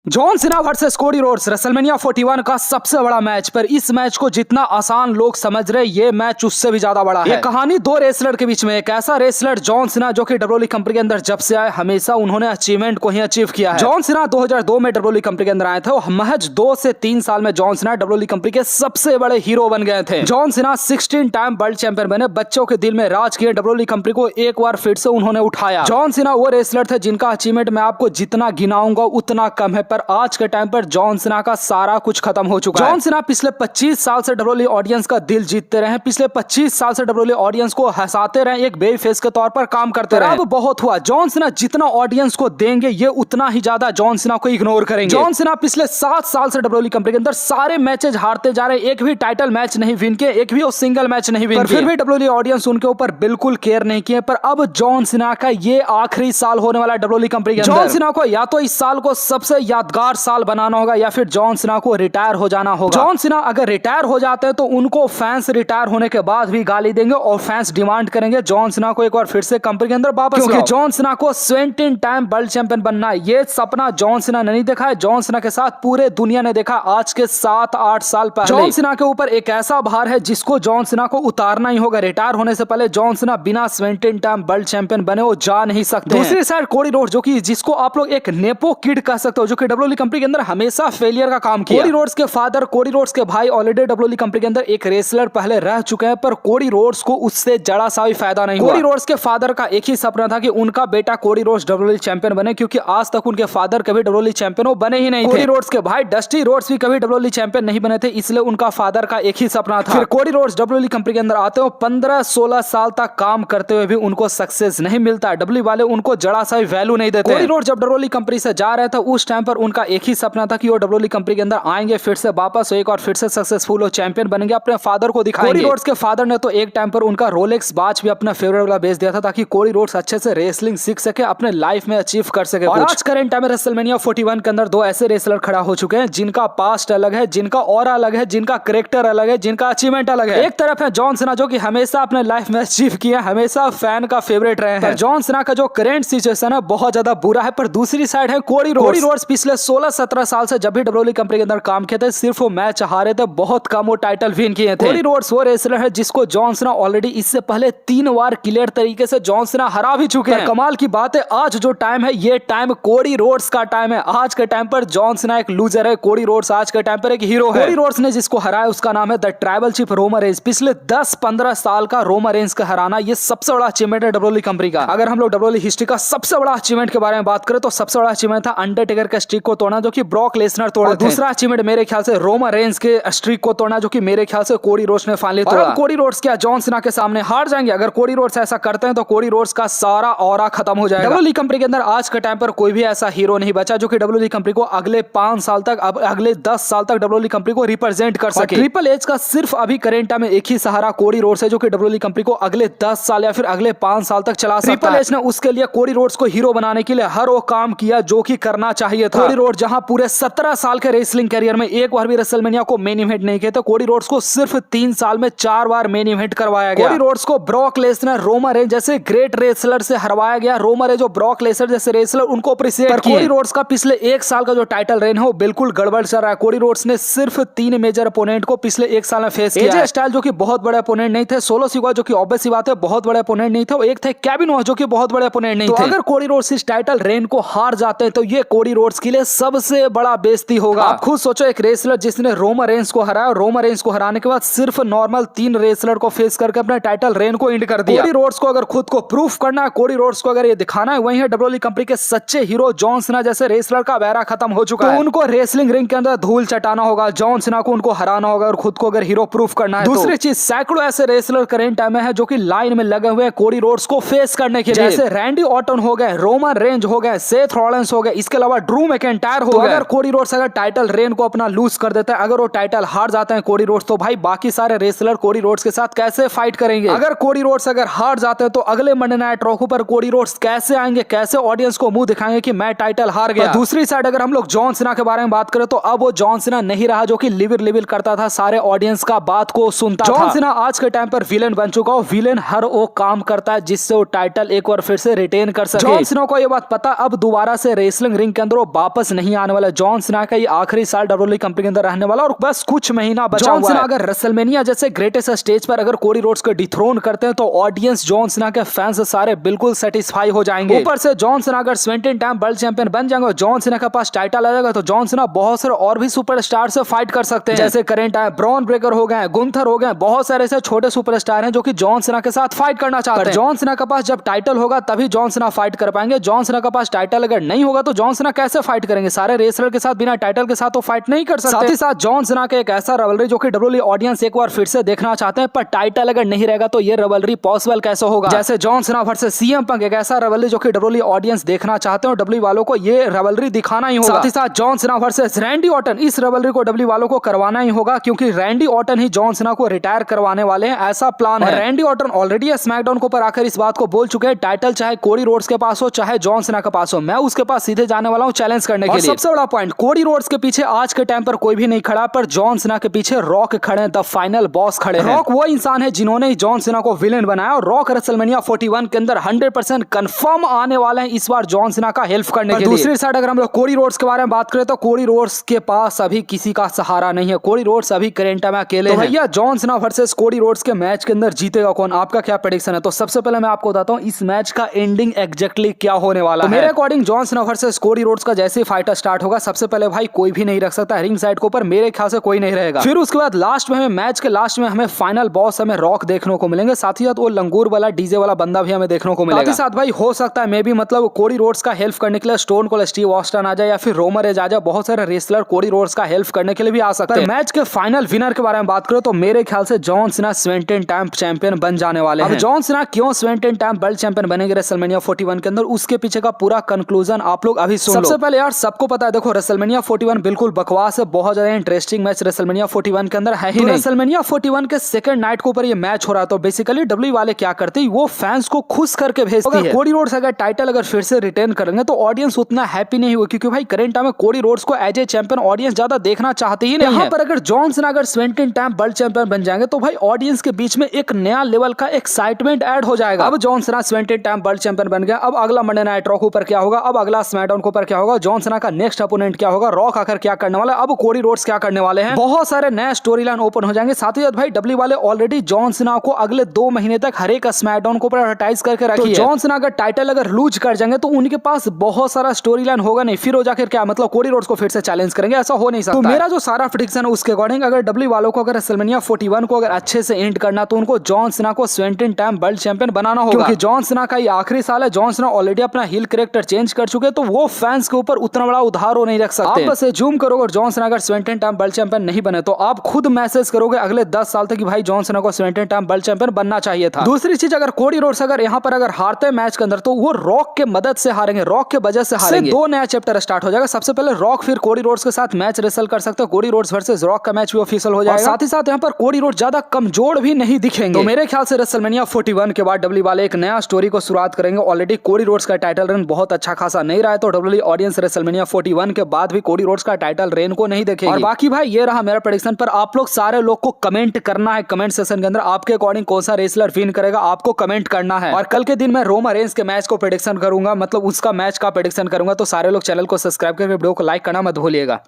John Cena versus Cody Rhodes WrestleMania 41 का सबसे बड़ा मैच। पर इस मैच को जितना आसान लोग समझ रहे, ये मैच उससे भी ज्यादा बड़ा है। ये कहानी दो रेसलर के बीच में। एक ऐसा रेसलर जॉन सीना जो कि डब्ल्यूडब्ल्यूई कंपनी के अंदर जब से आए हमेशा उन्होंने अचीवमेंट को ही अचीव किया है। जॉन सीना 2002 में डब्ल्यूडब्ल्यूई कंपनी के अंदर आए थे और महज 2 से 3 साल में जॉन सीना डब्ल्यूडब्ल्यूई कंपनी के सबसे बड़े हीरो बन गए थे। John Cena 16 time world champion बने, बच्चों के दिल में राज किए, डब्ल्यूडब्ल्यूई कंपनी को एक बार फिर से उन्होंने उठाया। जॉन सीना वो रेसलर थे जिनका अचीवमेंट मैं आपको जितना गिनाऊंगा उतना कम है, पर आज के टाइम पर जॉन सीना का सारा कुछ खत्म हो चुका है। जॉन सीना पिछले 25 साल से डब्ल्यूडब्ल्यूई ऑडियंस का दिल जीतते रहे, पिछले 25 साल से डब्ल्यूडब्ल्यूई ऑडियंस को हंसाते रहे, एक बेबी फेस के तौर पर काम करते रहे। अब बहुत हुआ। जॉन सीना जितना ऑडियंस को देंगे ये उतना ही ज्यादा जॉन सीना को इग्नोर करेंगे। जॉन सीना पिछले 7 साल से डब्ल्यूडब्ल्यूई कंपनी के अंदर सारे मैचेस हारते जा रहे, एक भी टाइटल मैच नहीं विन किए, एक भी वो सिंगल मैच नहीं विन किए, फिर भी डब्ल्यूडब्ल्यूई ऑडियंस उनके ऊपर बिल्कुल केयर नहीं किए। पर अब जॉन सीना का ये आखिरी साल होने वाला डब्ल्यूडब्ल्यूई कंपनी के अंदर। जॉन सीना को या तो इस साल को सबसे यादगार साल बनाना होगा या फिर जॉन सीना को रिटायर हो जाना होगा। जॉन सीना अगर रिटायर हो जाते हैं तो उनको फैंस रिटायर होने के बाद भी गाली देंगे और फैंस डिमांड करेंगे जॉन सीना को एक बार फिर से कंपनी के अंदर वापस, क्योंकि जॉन सीना को 17 टाइम वर्ल्ड चैंपियन बनना है। ये सपना जॉन सीना ने नहीं देखा है, जॉन सीना के साथ पूरे दुनिया ने देखा आज के 7-8 साल पहले। जॉन सीना के ऊपर एक ऐसा भार है जिसको जॉन सीना को उतारना ही होगा। रिटायर होने से पहले जॉन सीना बिना 17 टाइम वर्ल्ड चैंपियन बने वो जा नहीं सकते। दूसरी साइड कोडी रोड्स, जो कि जिसको आप लोग एक नेपो किड कह सकते हो, जो कि डब्ल्यूडब्ल्यूई कंपनी के अंदर हमेशा फेलियर का काम किया। कोडी रोड्स के फादर, कोडी रोड्स के भाई ऑलरेडी डब्ल्यूडब्ल्यूई कंपनी के अंदर एक रेसलर पहले रह चुके हैं, पर कोडी रोड्स को उससे जरा सा भी फायदा नहीं हुआ। कोडी रोड्स के फादर का एक ही सपना था कि उनका बेटा कोडी रोड्स डब्ल्यूडब्ल्यूई चैंपियन बने, क्योंकि आज तक उनके फादर कभी डब्ल्यूडब्ल्यूई चैंपियन वो बने ही नहीं थे। कोडी रोड्स के भाई डस्टी रोड्स भी कभी डब्ल्यूडब्ल्यूई चैंपियन नहीं बने थे, इसलिए उनका फादर का एक ही सपना था। फिर कोडी रोड्स डब्ल्यूडब्ल्यूई कंपनी के अंदर आते हो, 15-16 साल तक काम करते हुए भी उनको सक्सेस नहीं मिलता। डब्ल्यूडब्ल्यूई वाले उनको जरा सा भी वैल्यू नहीं देते। कोडी रोड्स जब डब्ल्यूडब्ल्यूई कंपनी से जा रहे थे उस टाइम पर उनका एक ही सपना था कि वो डब्ल्यूडब्ल्यूई कंपनी के अंदर आएंगे, फिर से वापस एक और फिर से सक्सेसफुल हो चैंपियन बनेंगे, अपने फादर को दिखाएंगे। कोडी रोड्स के फादर ने तो एक टाइम पर उनका रोलेक्स वॉच भी अपना फेवरेट वाला बेच दिया था ताकि कोडी रोड्स अच्छे से रेसलिंग सीख सके, अपने लाइफ में अचीव कर सके। और आज करंट टाइम में रेसलमेनिया 41 के अंदर 2 ऐसे रेसलर खड़ा हो चुके हैं जिनका पास्ट अलग है, जिनका ऑरा अलग है, जिनका कैरेक्टर अलग है, जिनका अचीवमेंट अलग है। एक तरफ है जॉन सीना जो कि हमेशा अपने लाइफ में अचीव किया, हमेशा फैन का फेवरेट रहे हैं। जॉन सीना का जो करंट सिचुएशन है बहुत ज्यादा बुरा है। पर दूसरी साइड है कोडी रोड्स। कोडी रोड्स पिछले 16-17 साल से जब भी डब्ल्यूडब्ल्यूई कंपनी के अंदर काम किए थे सिर्फ वो मैच हारे थे, बहुत कम वो टाइटल विन किए थे। कोडी रोड्स वो रेसलर है जिसको जॉन सीना ऑलरेडी इससे पहले 3 बार क्लियर तरीके से जॉन सीना हरा भी चुके हैं। कमाल की बात है आज जो टाइम है ये टाइम कोडी रोड्स का टाइम है। आज के टाइम पर जॉन सीना एक लूजर है, कोडी रोड्स आज के टाइम पर एक हीरो है। कोडी रोड्स ने जिसको हराया उसका नाम है the tribal chief Roman Reigns. पिछले 10-15 साल का रोमन रेंज का हराना ये सबसे बड़ा अचीवमेंट है डब्ल्यूडब्ल्यूई कंपनी का। अगर हम लोग डब्ल्यूडब्ल्यूई हिस्ट्री का सबसे बड़ा अचीवमेंट के बारे में बात करें तो सबसे बड़ा अचीवमेंट था अंडरटेकर का स्ट्रीक को तोड़ना, जो कि ब्रॉक लेसनर तोड़ा। दूसरा अचीवमेंट मेरे ख्याल से रोमन रेंज के स्ट्रीक को तोड़ना, जो कि मेरे ख्याल से कोडी रोड्स ने फाइनली तोड़ा। कोडी रोड्स क्या जॉन सीना के सामने हार जाएंगे? अगर कोडी रोड्स ऐसा करते हैं तो कोडी रोड्स का सारा ऑरा खत्म हो जाएगा। डब्ल्यूडब्ल्यूई कंपनी के अंदर आज के टाइम पर कोई भी ऐसा हीरो नहीं बचा जो कि डब्ल्यूडब्ल्यूई कंपनी को अगले 5 साल तक, अगले 10 साल तक डब्ल्यूडब्ल्यूई कंपनी को रिप्रेजेंट कर सके। ट्रिपल एच का सिर्फ अभी करंट टाइम में एक ही सहारा कोडी रोड्स है जो कि डब्ल्यूडब्ल्यूई कंपनी को अगले 10 साल या फिर अगले 5 साल तक चला सकता है। ट्रिपल एच ने उसके लिए कोडी रोड्स को हीरो बनाने के लिए हर वो काम किया जो कि करना चाहिए था। कोडी रोड्स जहां पूरे 17 साल के रेसलिंग करियर में एक बार भी रेसलमेनिया को मेन इवेंट नहीं किया था, कोडी रोड्स को सिर्फ 3 साल में 4 बार मेन इवेंट करवाया गया। कोडी रोड्स को ब्रॉक लेसनर, रोमन रेंज जैसे ग्रेट रेसलर से हरवाया गया। रोमन रेंज जो ब्रॉक लेसनर जैसे रेसलर उनको अप्रिशिएट किया। कोडी रोड्स का पिछले 1 साल का जो टाइटल रेन है वो बिल्कुल गड़बड़ चल रहा है। कोडी रोड्स ने सिर्फ 3 मेजर अपोनेंट को पिछले 1 साल में फेस किया। एजे स्टाइल जो कि बहुत बड़े अपोनेंट नहीं थे, सोलो सिकोआ जो कि ऑब्वियस सी बात है बहुत बड़े अपोनेंट नहीं थे, एक थे केविन ओस जो कि बहुत बड़े अपोनेंट नहीं थे। अगर कोडी रोड्स इस टाइटल रेन को हार जाते हैं तो ये कोडी रोड्स के लिए सबसे बड़ा बेइज्जती होगा। आप खुद सोचो, एक रेसलर जिसने रोमन रेंज को हराया, रोमन रेंज को हराने के बाद सिर्फ नॉर्मल 3 रेसलर को फेस करके अपने टाइटल रेन को एंड कर दिया। कोडी रोड्स को अगर खुद को प्रूफ करना है, कोडी रोड्स को अगर ये दिखाना है, वही है डब्ल्यूडब्ल्यूई कंपनी के सच्चे हीरो जॉन सीना जैसे रेसलर का बेरा खत्म हो चुका है। उनको रेसलिंग रिंग के अंदर धूल चटाना होगा, जॉन सीना को उनको हराना होगा और खुद को अगर हीरो प्रूफ करना है। दूसरी चीज, सैकड़ों ऐसे रेसलर करंट टाइम में है जो कि लाइन में लगे हुए हैं कोडी रोड्स को फेस करने के लिए, जैसे रैंडी ऑर्टन हो गए, रोमन रेंज हो गए, सेथ रॉलिंस हो गए, इसके अलावा ड्रू मैकिंटायर हो गए। अगर कोडी रोड्स अगर टाइटल रेन को अपना लूज कर देता है, अगर वो टाइटल हार जाते हैं कोडी रोड्स, तो भाई बाकी सारे रेसलर कोडी रोड्स के साथ कैसे फाइट करेंगे? अगर कोडी रोड्स अगर हार जाते हैं तो अगले मंडे नाइट रॉ पर कोडी रोड्स कैसे आएंगे, कैसे ऑडियंस को मुंह दिखाएंगे कि मैं टाइटल हार गया? दूसरी साइड अगर हम लोग जॉन सीना के बारे में बात करें तो अब वो जॉन सीना नहीं रहा जो कि लिविल करता था, सारे ऑडियंस का बात को सुनता था। जॉन सीना आज के टाइम पर विलेन बन चुका हो। विलेन हर वो काम करता है जिससे वो टाइटल एक बार फिर से रिटेन कर सके। जॉन सीना को ये बात पता अब दोबारा से रेसलिंग रिंग के अंदर वो वापस नहीं आने वाला। जॉन सीना का ये आखिरी साल WWE कंपनी के अंदर रहने वाला और बस कुछ महीना बचा हुआ है। जॉन सीना अगर रेसलमेनिया जैसे ग्रेटेस्ट स्टेज पर अगर कोडी रोड्स को डिथ्रोन करते हैं तो ऑडियंस जॉन सीना के फैंस सारे बिल्कुल सेटिस्फाई हो जाएंगे। ऊपर से जॉन सीना अगर 17 टाइम वर्ल्ड चैंपियन बन जाएंगे, जॉन सीना के पास टाइटल आ जाएगा तो जॉन सीना बहुत सारे और भी सुपरस्टार से फाइट कर सकते हैं, जैसे करेंट है ब्रॉन ब्रेकर हो गए, गुंथर हो गए, बहुत सारे ऐसे छोटे सुपरस्टार हैं जो कि जॉन सीना के साथ फाइट करना चाहते हैं। जॉन सीना के पास जब टाइटल होगा तभी जॉन सीना फाइट कर पाएंगे। जॉन सीना के पास टाइटल अगर नहीं होगा तो जॉन सीना कैसे फाइट करेंगे? सारे रेसलर के साथ बिना टाइटल के साथ तो फाइट नहीं कर सकते। साथ ही साथ जॉन सीना के एक ऐसा रवलरी जो कि WWE ऑडियंस एक बार फिर से देखना चाहते हैं, पर टाइटल अगर नहीं रहेगा तो ये रवलरी पॉसिबल कैसे होगा? जैसे जॉन सीना वर्सेस CM पंक, एक ऐसा रवलरी जो कि WWE ऑडियंस देखना चाहते हैं और WWE वालों को ये रवलरी दिखाना ही होगा। साथ ही साथ John Cena versus Randy Orton, इस रवलरी को WWE वालों को करवाना ही होगा क्योंकि रैंडी ऑर्टन ही जॉन सीना को रिटायर करवाने वाले हैं, ऐसा प्लान है। रैंडी ऑर्टन ऑलरेडी स्मैकडाउन को पर आकर इस बात को बोल चुके हैं, टाइटल चाहे कोडी रोड्स के पास हो चाहे जॉन सीना के पास हो, मैं उसके पास सीधे जाने वाला हूं चैलेंज करने के लिए। सबसे बड़ा पॉइंट, कोडी रोड्स के पीछे आज के टाइम पर कोई भी नहीं खड़ा, पर जॉन सीना के पीछे रॉक खड़े हैं, द फाइनल बॉस खड़े हैं। रॉक वो इंसान है जिन्होंने जॉन सीना को विलेन बनाया और रॉक रेसलमेनिया 41 के अंदर 100% कंफर्म आने वाले हैं इस बार जॉन सीना का हेल्प करने के लिए। दूसरी साइड अगर हम लोग कोडी रोड्स के बारे में बात करें तो कोडी रोड्स के पास अभी किसी का सहारा नहीं है। कोडी रोड्स अभी करेंटा में अकेले हैं। भैया John Cena versus Cody Rhodes के मैच के अंदर जीतेगा कौन? आपका क्या प्रेडिक्शन है? तो सबसे पहले मैं आपको बताता हूं इस मैच का एंडिंग एग्जैक्टली क्या होने वाला है। मेरे according John Cena versus Cody Rhodes का जैसे ही फाइट स्टार्ट होगा, सबसे पहले भाई कोई भी नहीं रख सकता रिंग साइड के ऊपर, मेरे ख्याल से कोई नहीं रहेगा। फिर उसके बाद लास्ट में हमें मैच के लास्ट में हमें फाइनल बॉस हमें रॉक देखने को मिलेंगे, साथ ही साथ वो लंगूर वाला डीजे वाला बंदा भी हमें देखने को मिलेगा। साथ ही साथ भाई हो सकता है मे भी मतलब कोडी रोड्स का हेल्प करने के लिए स्टोन कोल्ड स्टीव ऑस्टिन आ जाए या फिर रोमन रेंज आ जाए, बहुत सारे रेसलर कोडी रोड्स का हेल्प करने के लिए भी आ सकते हैं। मैच के फाइनल विनर के बारे में बात करो तो मेरे ख्याल से जॉन सीना 17 टाइम चैंपियन बन जाने वाले हैं। अब जॉन सीना क्यों 17 टाइम वर्ल्ड चैंपियन बनेंगे रेसलमेनिया 41 के अंदर, उसके पीछे का पूरा कंक्लूजन आप लोग अभी सुन लो। सबसे पहले यार सबको पता है, देखो रेसलमेनिया 41 बिल्कुल बकवास है, बहुत ज्यादा इंटरेस्टिंग मैच रेसलमेनिया 41 के अंदर है ही नहीं। रेसलमेनिया 41 के सेकंड नाइट के ऊपर ये मैच हो रहा है तो बेसिकली WWE वाले क्या करते हैं, वो फैंस को खुश करके भेजती है। कोडी रोड्स अगर टाइटल अगर फिर से रिटेन करेंगे तो ऑडियंस उतना हैप्पी नहीं हुआ, क्योंकि भाई करंट टाइम में कोडी रोड्स को एज ए चैंपियन ऑडियंस ज्यादा देखना चाहती ही नहीं है। यहाँ पर अगर जॉन सीना अगर 17 टाइम वर्ल्ड चैंपियन बन जाएंगे तो भाई ऑडियंस के बीच में एक नया लेवल का एक्साइटमेंट ऐड हो जाएगा। अब John Cena 17 time world champion बन गया, अब अगला मंडे नाइट रॉ के ऊपर क्या होगा, अब अगला स्मैकडाउन के ऊपर क्या होगा, जॉन सीना का नेक्स्ट अपोनेंट क्या होगा, रॉक आकर क्या करने वाला है, अब कोडी रोड्स क्या करने वाले हैं, बहुत सारे नए स्टोरी लाइन ओपन हो जाएंगे। साथ ही साथ भाई WWE वाले ऑलरेडी जॉन सीना को अगले 2 महीने तक हर एक स्मैकडाउन को एडवर्टाइज करके रखी है। जॉन सीना अगर टाइटल अगर लूज कर जाएंगे तो उनके पास बहुत सारा स्टोरी लाइन होगा नहीं, फिर हो जाकर क्या मतलब कोडी रोड्स को फिर से चैलेंज करेंगे, ऐसा हो नहीं सकता। तो मेरा जो सारा प्रेडिक्शन है उसके अकॉर्डिंग अगर WWE वालों को अगर रेसलमेनिया 41 को अगर अच्छे से एंड करना तो उनको जॉन सीना को 17 टाइम वर्ल्ड चैंपियन बनाना होगा, क्योंकि जॉन सीना का ये आखिरी साल है। जॉन सीना ऑलरेडी अपना हिल कैरेक्टर चेंज कर चुके हैं तो वो फैंस के ऊपर उतना बड़ा उधार नहीं रख सकते। आप बस जूम करोगे जॉन सीना अगर 17 टाइम वर्ल्ड चैंपियन नहीं बने तो आप खुद मैसेज करोगे अगले 10 साल तक कि भाई जॉन सीना को 17 टाइम वर्ल्ड चैंपियन बनना चाहिए था। दूसरी चीज, अगर कोडी रोड्स अगर यहाँ पर अगर हारते हैं मैच के अंदर तो वो रॉक के मदद से हारेंगे, रॉक के वजह से हारेंगे। 2 नया चैप्टर स्टार्ट हो जाएगा। सबसे पहले रॉक फिर कोडी रोड्स के साथ मैच रेसल कर सकते हैं, कोडी रोड्स वर्सेस रॉक का मैच भी ऑफिशियल हो जाएगा। साथ ही साथ यहाँ पर कोडी रोड्स ज्यादा कमजोर भी नहीं दिखेंगे। तो मेरे ख्याल से रेसलमेनिया 41 के बाद WWE वाले एक नया स्टोरी को शुरुआत करेंगे। ऑलरेडी कोडी रोड्स का टाइटल रेन बहुत अच्छा खासा नहीं रहा है तो WWE ऑडियंस रेसलमेनिया 41 के बाद भी कोडी रोड्स का टाइटल रेन को नहीं देखेगी। और बाकी भाई ये रहा मेरा प्रेडिक्शन, पर आप लोग सारे लोग को कमेंट करना है कमेंट सेक्शन के अंदर, आपके अकॉर्डिंग कौन सा रेसलर विन करेगा आपको कमेंट करना है। और कल के दिन मैं रोमन रेंज के मैच को प्रेडिक्शन करूंगा, मतलब उसका मैच का प्रेडिक्शन करूंगा। तो सारे लोग चैनल को सब्सक्राइब करके वीडियो को लाइक करना मत भूलिएगा।